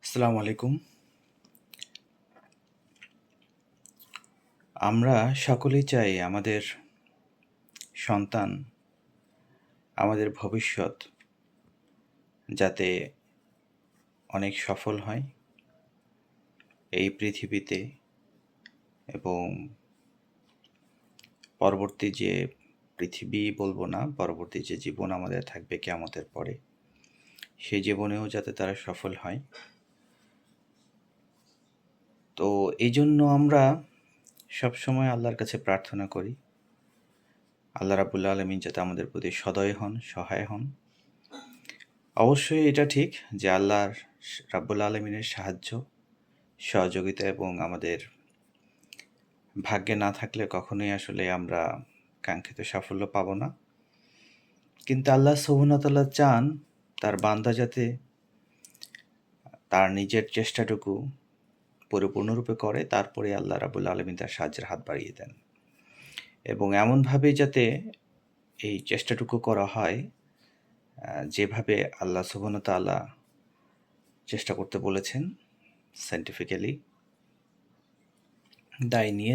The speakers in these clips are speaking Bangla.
আসসালামু আলাইকুম। আমরা সকলেই চাই আমাদের সন্তান, আমাদের ভবিষ্যৎ যাতে অনেক সফল হয় এই পৃথিবীতে এবং পরবর্তী যে পৃথিবী বলবো না, পরবর্তী যে জীবন আমাদের থাকবে কিয়ামতের পরে, সেই জীবনেও যাতে তারা সফল হয়। তো এইজন্য আমরা সবসময় আল্লাহর কাছে প্রার্থনা করি, আল্লাহ রাব্বুল আলামিন যাতে আমাদের প্রতি সদয় হন, সহায় হন। অবশ্যই এটা ঠিক যে আল্লাহর রাব্বুল আলামিনের সাহায্য, সহযোগিতা এবং আমাদের ভাগ্যে না থাকলে কখনোই আসলে আমরা কাঙ্ক্ষিত সাফল্য পাবো না। কিন্তু আল্লাহ সুবহানাহু ওয়া তাআলা চান তার বান্দা যাতে তার নিজের চেষ্টাটুকু পরিপূর্ণরূপে করে, তারপরে আল্লাহ রাব্বুল আলামিন তার সাহায্যের হাত বাড়িয়ে দেন। এবং এমনভাবেই যাতে এই চেষ্টাটুকু করা হয় যেভাবে আল্লাহ সুবহানাহু ওয়া তাআলা চেষ্টা করতে বলেছেন সায়েন্টিফিক্যালি,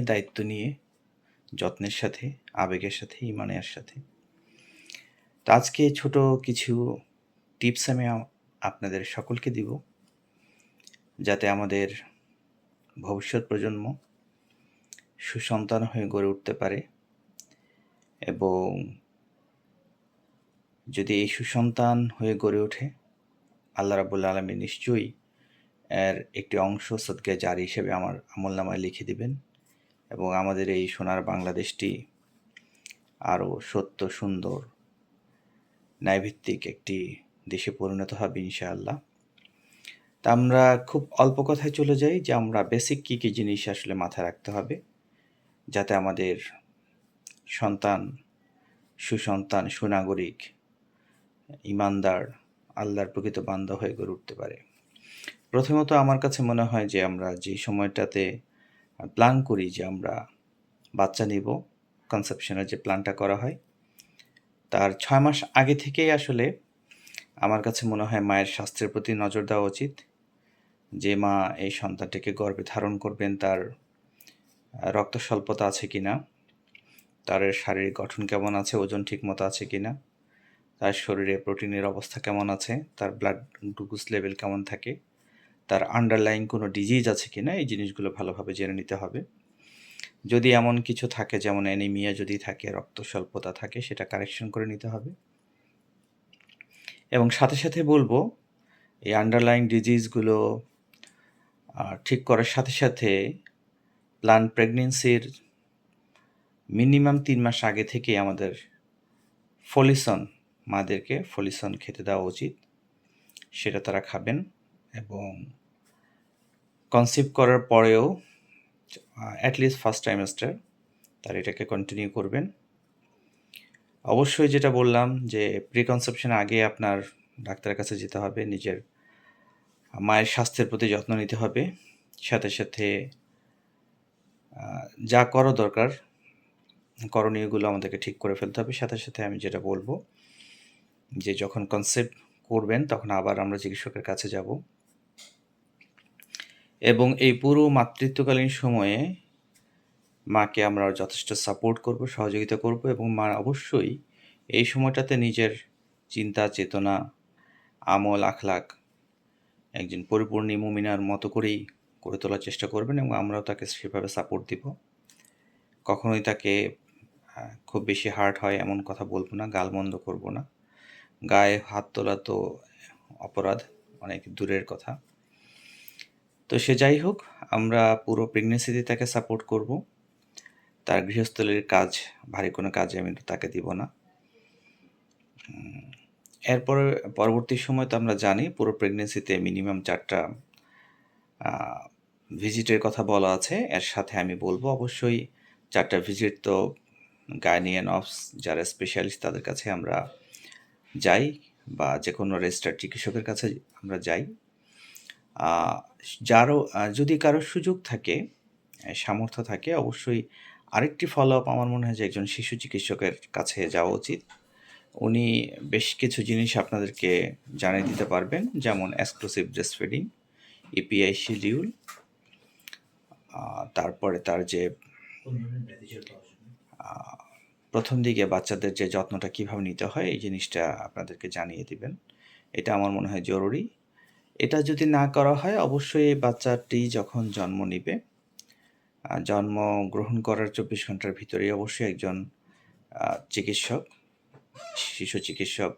দায়িত্ব নিয়ে, যত্নের সাথে, আবেগের সাথে, ঈমানের সাথে। তো আজকে ছোট কিছু টিপস আমি আপনাদের সকলকে দিব, যাতে আমাদের ভবিষ্যৎ প্রজন্ম সুসন্তান হয়ে গড়ে উঠতে পারে এবং যদি এই সুসন্তান হয়ে গড়ে ওঠে, আল্লাহ রাব্বুল আলামিন নিশ্চয়ই এর একটি অংশ সদকায়ে জারি হিসেবে আমার আমলনামায় লিখে দিবেন এবং আমাদের এই সোনার বাংলাদেশটি আরও সত্য, সুন্দর, ন্যায়ভিত্তিক একটি দেশে পরিণত হবে ইনশাআল্লাহ। তা আমরা খুব অল্প কথায় চলে যাই যে আমরা বেসিক কী কী জিনিস আসলে মাথায় রাখতে হবে যাতে আমাদের সন্তান সুসন্তান, সুনাগরিক, ঈমানদার, আল্লাহর প্রকৃত বান্দা হয়ে গড়ে উঠতে পারে। প্রথমত আমার কাছে মনে হয় যে আমরা যে সময়টাতে প্ল্যান করি যে আমরা বাচ্চা নিব, কনসেপশনের যে প্ল্যানটা করা হয়, তার ৬ মাস আগে থেকেই আসলে আমার কাছে মনে হয় মায়ের স্বাস্থ্যের প্রতি নজর দেওয়া উচিত। যে মা এই সন্তানটিকে গর্ভে ধারণ করবেন তার রক্ত স্বল্পতা আছে কিনা, তার শারীরিক গঠন কেমন আছে, ওজন ঠিকমতো আছে কিনা, তার শরীরে প্রোটিনের অবস্থা কেমন আছে, তার ব্লাড গ্লুকোজ লেভেল কেমন থাকে, তার আন্ডারলাইং কোনো ডিজিজ আছে কিনা, এই জিনিসগুলো ভালোভাবে জেনে নিতে হবে। যদি এমন কিছু থাকে যেমন অ্যানিমিয়া যদি থাকে, রক্ত স্বল্পতা থাকে, সেটা কারেকশন করে নিতে হবে। এবং সাথে সাথে বলবো এই আন্ডারলাইং ডিজিজগুলো ঠিক করার সাথে সাথে প্ল্যান প্রেগনেন্সির মিনিমাম ৩ মাস আগে থেকেই আমাদের ফলিসন, মাদেরকে ফলিসন খেতে দেওয়া উচিত। সেটা তারা খাবেন এবং কনসিভ করার পরেও অ্যাটলিস্ট ফার্স্ট ট্রাইমেস্টার তারা এটাকে কন্টিনিউ করবেন। অবশ্যই যেটা বললাম যে প্রিকনসেপশনের আগে আপনার ডাক্তারের কাছে যেতে হবে, নিজের মায়ের স্বাস্থ্যের প্রতি যত্ন নিতে হবে। সাথে সাথে যা করা দরকার করণীয়গুলো আমাদেরকে ঠিক করে ফেলতে হবে। সাথে সাথে আমি যেটা বলবো যে যখন কনসেপ্ট করবেন তখন আবার আমরা চিকিৎসকের কাছে যাব এবং এই পুরো মাতৃত্বকালীন সময়ে মাকে আমরা যথেষ্ট সাপোর্ট করব, সহযোগিতা করব এবং মা অবশ্যই এই সময়টাতে নিজের চিন্তা, চেতনা, আমল, আখলাক একজন পরিপূর্ণী মুমিনার মতো করেই করে তোলার চেষ্টা করবেন এবং আমরাও তাকে সেভাবে সাপোর্ট দিব। কখনোই তাকে খুব বেশি হার্ট হয় এমন কথা বলবো না, গালমন্দ করব না। গায়ে হাত তোলা তো অপরাধ, অনেক দূরের কথা। তো সে যাই হোক, আমরা পুরো প্রেগনেন্সিতে তাকে সাপোর্ট করব। তার গৃহস্থলীর কাজ, ভারী কোনো কাজে আমি তাকে দিব না। এরপরে পরবর্তী সময় তো আমরা জানি পুরো প্রেগনেন্সিতে মিনিমাম 4টা ভিজিটের কথা বলা আছে। এর সাথে আমি বলবো অবশ্যই 4টা ভিজিট তো গাইনিয়ান অফস যারা স্পেশালিস্ট তাদের কাছে আমরা যাই বা যে কোনো রেজিস্টার্ড চিকিৎসকের কাছে আমরা যাই। যদি কারো সুযোগ থাকে, সামর্থ্য থাকে, অবশ্যই আরেকটি ফলো আপ আমার মনে হয় যে একজন শিশু চিকিৎসকের কাছে যাওয়া উচিত। উনি বেশ কিছু জিনিস আপনাদেরকে জানিয়ে দিতে পারবেন, যেমন exclusive breast feeding EPI schedule, তারপরে তার যে প্রথম দিকে বাচ্চাদের যে যত্নটা কীভাবে নিতে হয় এই জিনিসটা আপনাদেরকে জানিয়ে দিবেন। এটা আমার মনে হয় জরুরি। এটা যদি না করা হয় অবশ্যই এই বাচ্চাটি যখন জন্ম নিবে, জন্ম গ্রহণ করার ২৪ ঘন্টার ভিতরেই অবশ্যই একজন চিকিৎসক, শিশু চিকিৎসক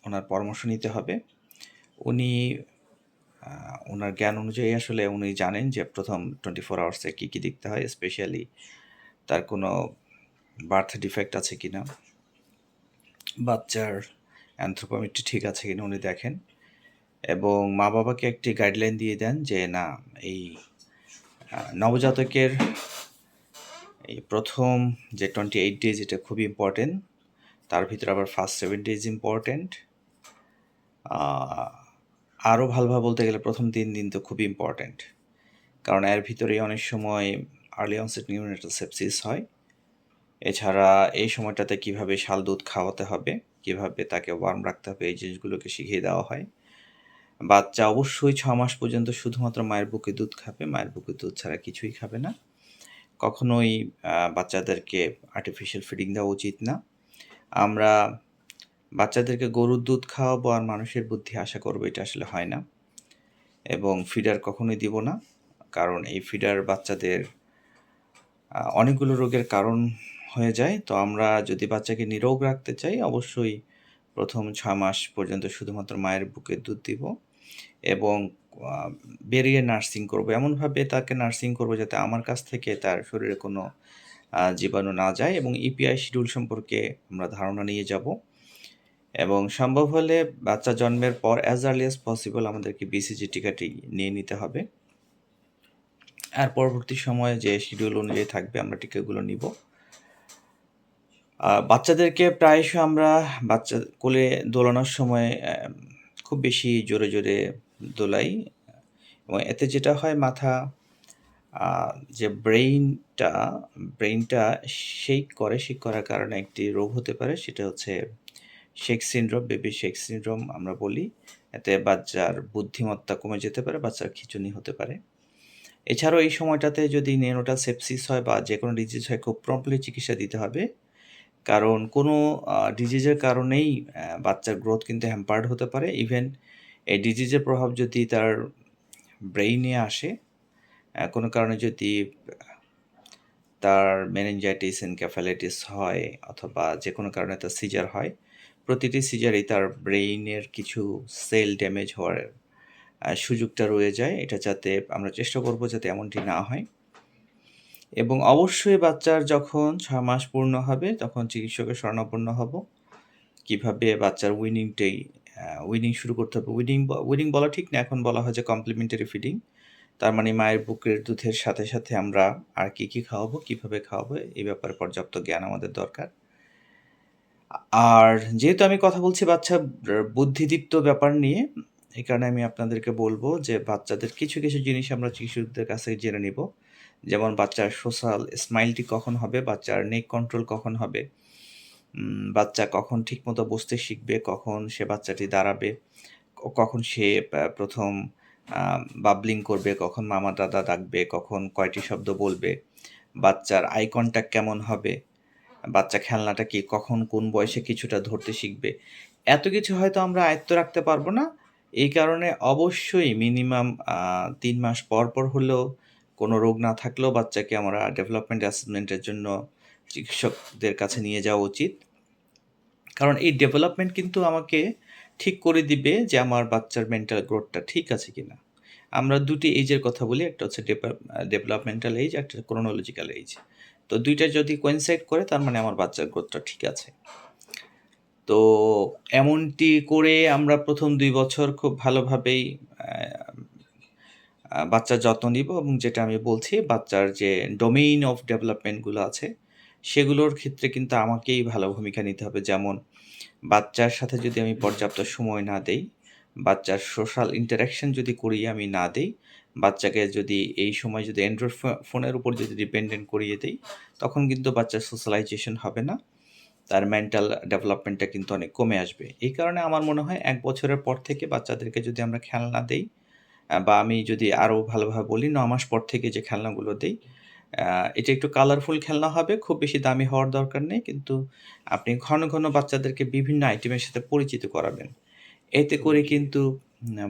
ওনার পরামর্শ নিতে হবে। উনি ওনার জ্ঞান অনুযায়ী আসলে উনি জানেন যে প্রথম 24 আওয়ার্সে কী কী দেখতে হয়, স্পেশালি তার কোনো বার্থ ডিফেক্ট আছে কিনা, বাচ্চার অ্যানথ্রোপোমেট্রি ঠিক আছে কিনা উনি দেখেন, এবং মা বাবাকে একটি গাইডলাইন দিয়ে দেন যে না, এই নবজাতকের এই প্রথম যে 28 ডেজ এটা খুবই ইম্পর্টেন্ট, তার ভিতরে আবার ফার্স্ট 7 ডেজ ইম্পর্টেন্ট, আরও ভালোভাবে বলতে গেলে প্রথম 3 দিন তো খুবই ইম্পর্টেন্ট, কারণ এর ভিতরেই অনেক সময় আর্লি অনসেট নিউনেটাল সেপসিস হয়। এছাড়া এই সময়টাতে কিভাবে শাল দুধ খাওয়াতে হবে, কিভাবে তাকে ওয়ার্ম রাখতে হবে, এই জিনিসগুলোকে শিখিয়ে দেওয়া হয়। বাচ্চা অবশ্যই 6 মাস পর্যন্ত শুধুমাত্র মায়ের বুকে দুধ খাবে, মায়ের বুকে দুধ ছাড়া কিছুই খাবে না। কখনোই বাচ্চাদেরকে আর্টিফিশিয়াল ফিডিং দেওয়া উচিত না। আমরা বাচ্চাদেরকে গরুর দুধ খাওয়াবো আর মানুষের বুদ্ধি আশা করবো, এটা আসলে হয় না। এবং ফিডার কখনোই দিব না, কারণ এই ফিডার বাচ্চাদের অনেকগুলো রোগের কারণ হয়ে যায়। তো আমরা যদি বাচ্চাকে নিরোগ রাখতে চাই অবশ্যই প্রথম 6 মাস পর্যন্ত শুধুমাত্র মায়ের বুকের দুধ দিব, এবং বেরিয়ে নার্সিং করব, এমনভাবে তাকে নার্সিং করব যাতে আমার কাছ থেকে তার শরীরে কোনো জীবাণু না যায়, এবং ইপিআই শিডিউল সম্পর্কে আমরা ধারণা নিয়ে যাব, এবং সম্ভব হলে বাচ্চা জন্মের পর অ্যাজ আর্লি অ্যাজ পসিবল আমাদেরকে বিসিজি টিকাটি নিয়ে নিতে হবে। আর পরবর্তী সময়ে যে শিডিউল অনুযায়ী থাকবে আমরা টিকাগুলো নিব। বাচ্চাদেরকে প্রায়শই আমরা বাচ্চা কোলে দোলানোর সময় খুব বেশি জোরে জোরে দোলাই, এবং এতে যেটা হয় মাথা যে ব্রেইনটা শেক করার কারণে একটি রোগ হতে পারে, সেটা হচ্ছে shake syndrome, baby shake syndrome আমরা বলি। এতে বাচ্চার বুদ্ধিমত্তা কমে যেতে পারে, বাচ্চার খিঁচুনি হতে পারে। এছাড়াও এই সময়টাতে যদি নিওনেটাল সেপসিস হয় বা যে কোনো ডিজিজ হয়, খুব প্রম্পটলি চিকিৎসা দিতে হবে, কারণ কোনো ডিজিজের কারণেই বাচ্চার গ্রোথ কিন্তু হ্যাম্পার্ড হতে পারে। ইভেন এই ডিজিজের প্রভাব যদি তার ব্রেইনে আসে, কোনো কারণে যদি তার মেনিনজাইটিস, এনকেফালাইটিস হয়, অথবা যে কোনো কারণে তার সিজার হয়, প্রতিটি সিজারেই তার ব্রেইনের কিছু সেল ড্যামেজ হওয়ার সুযোগটা রয়ে যায়। এটা যাতে আমরা চেষ্টা করব যাতে এমনটি না হয়। এবং অবশ্যই বাচ্চার যখন 6 মাস পূর্ণ হবে তখন চিকিৎসকের শরণাপন্ন হব। কিভাবে বাচ্চার উইনিং শুরু করতে হবে। উইনিং বলা ঠিক না, এখন বলা হয় যে কমপ্লিমেন্টারি ফিডিং। তার মানে মায়ের বুকের দুধের সাথে সাথে আমরা আর কি খাওয়াবো, কিভাবে খাওয়াবো, এই ব্যাপারে পর্যাপ্ত জ্ঞান আমাদের দরকার। আর যেহেতু আমি কথা বলছি বাচ্চা বুদ্ধিদীপ্ত ব্যাপার নিয়ে, এই কারণে আমি আপনাদেরকে বলবো যে বাচ্চাদের কিছু জিনিস আমরা চিকিৎসকদের কাছে জেনে নিব। যেমন বাচ্চার সোশ্যাল স্মাইলটি কখন হবে, বাচ্চার নেক কন্ট্রোল কখন হবে, বাচ্চা কখন ঠিকমতো বসতে শিখবে, কখন সে বাচ্চাটি দাঁড়াবে, কখন সে প্রথম বাবলিং করবে, কখন মামা দাদা ডাকবে, কখন কয়টি শব্দ বলবে, বাচ্চার আই কন্ট্যাক্ট কেমন হবে, বাচ্চা খেলনাটা কি কখন কোন বয়সে কিছুটা ধরতে শিখবে, এত কিছু হয়তো আমরা আয়ত্ত রাখতে পারবো না। এই কারণে অবশ্যই মিনিমাম 3 মাস পর হলেও কোনো রোগ না থাকলেও বাচ্চাকে আমরা ডেভেলপমেন্ট অ্যাসেসমেন্টের জন্য চিকিৎসকদের কাছে নিয়ে যাওয়া উচিত। কারণ এই ডেভেলপমেন্ট কিন্তু আমাকে ঠিক করে দিবে যে আমার বাচ্চার মেন্টাল গ্রোথটা ঠিক আছে কিনা। আমরা দুটি এইজের কথা বলি, একটা হচ্ছে ডেভেলপমেন্টাল এইজ, একটা ক্রোনোলজিক্যাল এইজ। তো দুইটা যদি কোইনসাইড করে তার মানে আমার বাচ্চার গ্রোথটা ঠিক আছে। তো এমনটি করে আমরা প্রথম 2 বছর খুব ভালোভাবেই বাচ্চার যত্ন নিব, এবং যেটা আমি বলছি বাচ্চার যে ডোমেইন অফ ডেভেলপমেন্টগুলো আছে সেগুলোর ক্ষেত্রে কিন্তু আমাকেই ভালো ভূমিকা নিতে হবে। যেমন বাচ্চার সাথে যদি আমি পর্যাপ্ত সময় না দেই, বাচ্চার সোশ্যাল ইন্টারাকশন যদি করিয়ে আমি না দেই, বাচ্চাকে যদি এই সময় যদি অ্যান্ড্রয়েড ফোনের উপর যদি ডিপেন্ডেন্ট করিয়ে দেই, তখন কিন্তু বাচ্চার সোশ্যালাইজেশন হবে না, তার মেন্টাল ডেভেলপমেন্টটা কিন্তু অনেক কমে আসবে। এই কারণে আমার মনে হয় ১ বছরের পর থেকে বাচ্চাদেরকে যদি আমরা খেলনা দেই, বা আমি যদি আরও ভালোভাবে বলি ৯ মাস পর থেকে যে খেলনাগুলো দেই, আ এটা একটু কালারফুল খেলনা হবে, খুব বেশি দামি হওয়ার দরকার নেই। কিন্তু আপনি ঘন, ঘন বাচ্চাদেরকে বিভিন্ন আইটেমের সাথে পরিচিত করাবেন। এতে করে কিন্তু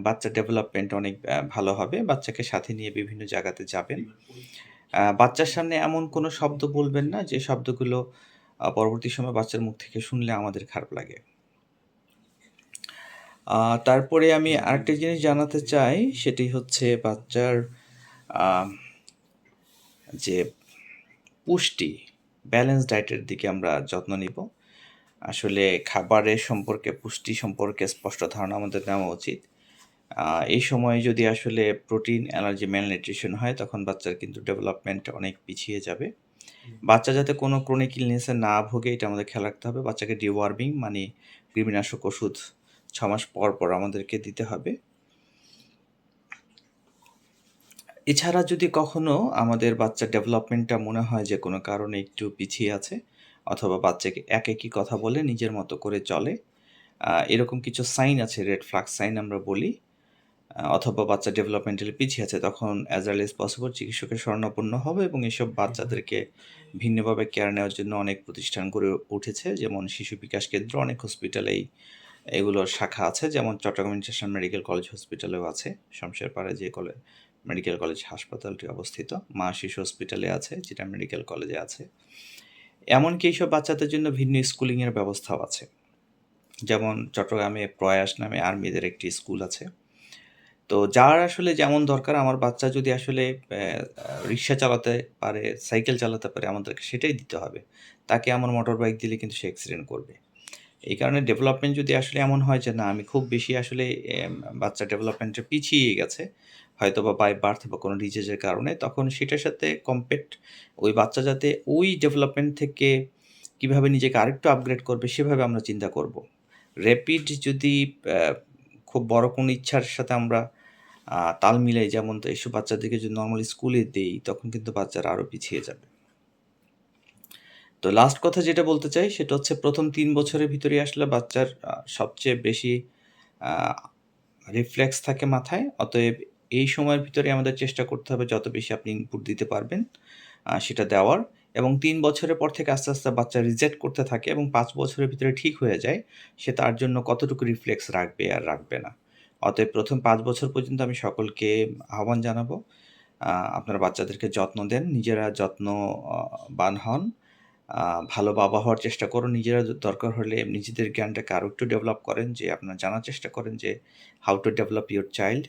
বাচ্চার ডেভেলপমেন্ট অনেক ভালো হবে। বাচ্চাকে সাথে নিয়ে বিভিন্ন জায়গাতে যাবেন। বাচ্চার সামনে এমন কোনো শব্দ বলবেন না যে শব্দগুলো পরবর্তী সময়ে বাচ্চার মুখ থেকে শুনলে আমাদের খারাপ লাগে। আ তারপরে আমি আরেকটা জিনিস জানাতে চাই, সেটি হচ্ছে বাচ্চার আম যে পুষ্টি, ব্যালেন্স ডায়েটের দিকে আমরা যত্ন নিবো। আসলে খাবারের সম্পর্কে, পুষ্টি সম্পর্কে স্পষ্ট ধারণা আমাদের নেওয়া উচিত। আ এই সময়ে যদি আসলে প্রোটিন অ্যালার্জি ম্যালনিউট্রিশন হয়, তখন বাচ্চার কিন্তু ডেভেলপমেন্ট অনেক পিছিয়ে যাবে। বাচ্চা যাতে কোনো ক্রনিক ইলনেসে না ভোগে, এটা আমাদের খেয়াল রাখতে হবে। বাচ্চাকে ডিওয়ার্মিং মানে কৃমিনাশক ওষুধ ৬ মাস পর, পর আমাদেরকে দিতে হবে। এছাড়া যদি কখনো আমাদের বাচ্চার ডেভেলপমেন্টটা মনে হয় যে কোনো কারণে একটু পিছিয়ে আছে, অথবা বাচ্চাকে একাকী কথা বলে নিজের মতো করে চলে, এরকম কিছু সাইন আছে, রেড ফ্ল্যাগ সাইন আমরা বলি, অথবা বাচ্চা ডেভেলপমেন্টালি পিছিয়ে আছে, তখন অ্যাজ আর্লি অ্যাজ পসিবল চিকিৎসকের শরণাপন্ন হবে। এবং এসব বাচ্চাদেরকে ভিন্নভাবে কেয়ার নেওয়ার জন্য অনেক প্রতিষ্ঠান গড়ে উঠেছে, যেমন শিশু বিকাশ কেন্দ্র, অনেক হসপিটালেই এগুলোর শাখা আছে, যেমন চট্টগ্রাম ইন্টারন্যাশনাল মেডিকেল কলেজ হসপিটালেও আছে, শমশেরপাড়ায় যে মেডিকেল কলেজ হাসপাতালটি অবস্থিত, মা শিশু হসপিটালে আছে, যেটা মেডিকেল কলেজে আছে। এমনকি এইসব বাচ্চাদের জন্য ভিন্ন স্কুলিংয়ের ব্যবস্থাও আছে, যেমন চট্টগ্রামে প্রয়াস নামে আর্মিদের একটি স্কুল আছে। তো যার আসলে যেমন দরকার, আমার বাচ্চা যদি আসলে রিক্সা চালাতে পারে, সাইকেল চালাতে পারে, আমাদেরকে সেটাই দিতে হবে। তাকে আমার মোটর বাইক দিলে কিন্তু সে অ্যাক্সিডেন্ট করবে। এই কারণে ডেভেলপমেন্ট যদি আসলে এমন হয় যে না, আমি খুব বেশি আসলে বাচ্চার ডেভেলপমেন্টে পিছিয়ে গেছে, হয়তোবা বাই বার্থ বা কোনো ডিজিজের কারণে, তখন সেটার সাথে ওই বাচ্চা যাতে ওই ডেভেলপমেন্ট থেকে কিভাবে নিজেকে আরেকটু আপগ্রেড করবে, সেভাবে আমরা চিন্তা করব। র্যাপিড যদি আ খুব বড় কোনো ইচ্ছার সাথে আমরা তাল মিলাই, যেমন তো এসব বাচ্চাদেরকে যদি নরমালি স্কুলে দেই, তখন কিন্তু বাচ্চারা আরও পিছিয়ে যাবে। তো লাস্ট কথা যেটা বলতে চাই, সেটা হচ্ছে ১ম ৩ বছরের ভিতরেই আসলে বাচ্চার সবচেয়ে বেশি আ রিফ্লেক্স থাকে মাথায়। অতএব এই সময়ের ভিতরে আমাদের চেষ্টা করতে হবে যত বেশি আপনি ইনপুট দিতে পারবেন সেটা দেওয়ার। এবং ৩ বছরের পর থেকে আস্তে, আস্তে বাচ্চা রিজেক্ট করতে থাকে এবং ৫ বছরের ভিতরে ঠিক হয়ে যায়, সে তার জন্য কতটুকু রিফ্লেক্স রাখবে আর রাখবে না। অতএব ১ম ৫ বছর পর্যন্ত আমি সকলকে আহ্বান জানাবো, আপনারা বাচ্চাদেরকে যত্ন দেন, নিজেরা যত্ন আ বান হন। আ ভালো বাবা হওয়ার চেষ্টা করুন। নিজেরা দরকার হলে নিজেদের জ্ঞানটাকে আরো একটু ডেভেলপ করেন, যে আপনারা জানার চেষ্টা করেন যে how to develop your child,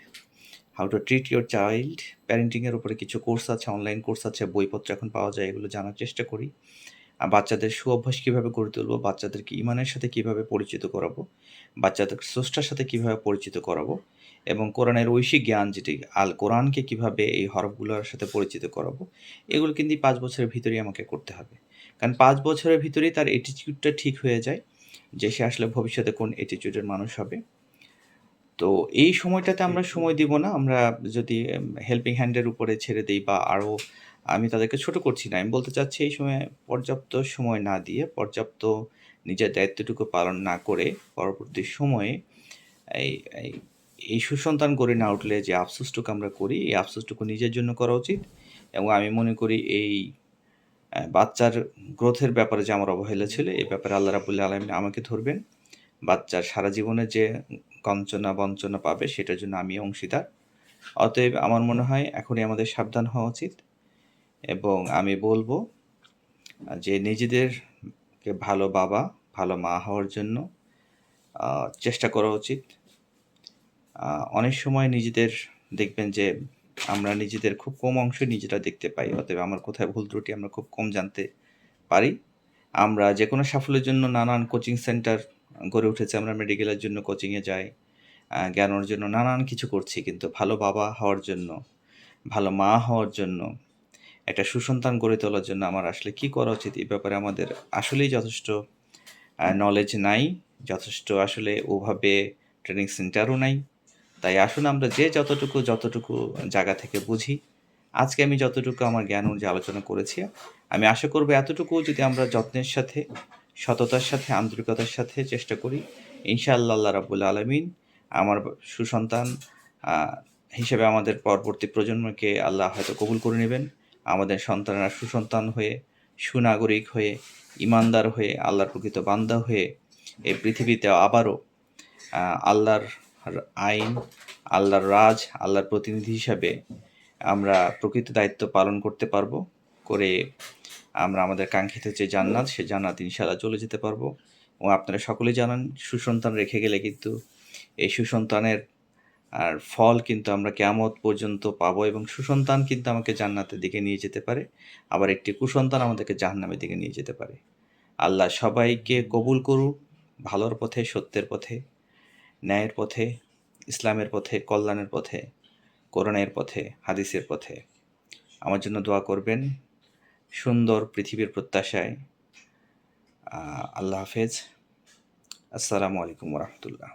how to treat your child. Parenting এর উপরে কিছু কোর্স আছে, অনলাইন কোর্স আছে, বইপত্র এখন পাওয়া যায়, এগুলো জানার চেষ্টা করি। বাচ্চাদের সুঅভ্যাস কিভাবে গড়ে তুলবো, বাচ্চাদেরকে ঈমানের সাথে কিভাবে পরিচিত করাবো, বাচ্চাদেরকে স্রষ্টার সাথে কিভাবে পরিচিত করাবো, এবং কোরআনের ঐশিক জ্ঞান যেটি আল কোরআনকে কিভাবে এই হরফগুলোর সাথে পরিচিত করাবো, এগুলো কিন্তু এই ৫ বছরের ভিতরেই আমাকে করতে হবে। কারণ ৫ বছরের ভিতরেই তার অ্যাটিটিউডটা ঠিক হয়ে যায়, যে সে আসলে ভবিষ্যতে কোন অ্যাটিটিউডের মানুষ হবে। তো এই সময়টাতে আমরা সময় দিব না। আমরা যদি হেল্পিং হ্যান্ডের উপরে ছেড়ে দেই, বা আরও, আমি তাদেরকে ছোট করছি না। আমি বলতে চাচ্ছি, এই সময়ে পর্যাপ্ত সময় না দিয়ে, পর্যাপ্ত নিজের দায়িত্বটুকু পালন না করে, পরবর্তী সময়ে এই এই এই সুসন্তান গড়ে না উঠলে যে আফসোসটুকু আমরা করি, এই আফসোসটুকু নিজের জন্য করা উচিত। এবং আমি মনে করি এই বাচ্চার গ্রোথের ব্যাপারে যে আমার অবহেলা ছিল, এই ব্যাপারে আল্লাহ রাব্বুল আলামিন আমাকে ধরবেন। বাচ্চার সারা জীবনে যে বঞ্চনা পাবে, সেটার জন্য আমি অংশীদার। অতএব আমার মনে হয় এখনই আমাদের সাবধান হওয়া উচিত, এবং আমি বলব যে নিজেদেরকে ভালো বাবা, ভালো মা হওয়ার জন্য চেষ্টা করা উচিত। অনেক সময় নিজেদের দেখবেন যে আমরা নিজেদের খুব কম অংশ নিজেরা দেখতে পাই। অতএব আমার কোথায় ভুল ত্রুটি আমরা খুব কম জানতে পারি। আমরা যেকোনো সাফল্যের জন্য নানান কোচিং সেন্টার গড়ে উঠেছে। আমরা মেডিকেলের জন্য কোচিংয়ে যাই। জ্ঞান অর্জনের জন্য নানান কিছু করছি। কিন্তু ভালো বাবা হওয়ার জন্য, ভালো মা হওয়ার জন্য, একটা সুসন্তান গড়ে তোলার জন্য আমার আসলে কী করা উচিত, এই ব্যাপারে আমাদের আসলেই যথেষ্ট নলেজ নাই। যথেষ্ট আসলে ওভাবে ট্রেনিং সেন্টারও নাই। তাই আসুন আমরা যে যতটুকু জায়গা থেকে বুঝি, আজকে আমি যতটুকু আমার জ্ঞান অনুযায়ী আলোচনা করেছি, আমি আশা করব এতটুকু যদি আমরা যত্নের সাথে সততার সাথে আন্তরিকতার সাথে চেষ্টা করি, ইনশাআল্লাহ আল্লাহ রাব্বুল আলামিন আমার সুসন্তান হিসেবে আমাদের পরবর্তী প্রজন্মকে আল্লাহ হয়তো কবুল করে নেবেন। আমাদের সন্তানেরা সুসন্তান হয়ে, সুনাগরিক হয়ে, ইমানদার হয়ে, আল্লাহর প্রকৃত বান্দা হয়ে এই পৃথিবীতে আবারও আল্লাহর আইন, আল্লাহর রাজ, আল্লাহর প্রতিনিধি হিসাবে আমরা প্রকৃত দায়িত্ব পালন করতে পারবো, করে আমরা আমাদের কাঙ্ক্ষিত যে জান্নাত, সে জান্নাত ইনশাআল্লাহ চলে যেতে পারবো। এবং আপনারা সকলেই জানেন, সুসন্তান রেখে গেলে কিন্তু এই সুসন্তানের ফল কিন্তু আমরা কিয়ামত পর্যন্ত পাবো, এবং সুসন্তান কিন্তু আমাকে জান্নাতের দিকে নিয়ে যেতে পারে, আবার একটি কুসন্তান আমাদেরকে জাহান্নামের দিকে নিয়ে যেতে পারে। আল্লাহ সবাইকে কবুল করুক ভালোর পথে, সত্যের পথে, ন্যায়ের পথে, ইসলামের পথে, কল্যাণের পথে, কোরআনের পথে, হাদিসের পথে। আমার জন্য দোয়া করবেন। সুন্দর পৃথিবীর প্রত্যাশায়। আল্লাহ হাফেজ। আসসালামু আলাইকুম ওয়া রাহমাতুল্লাহ।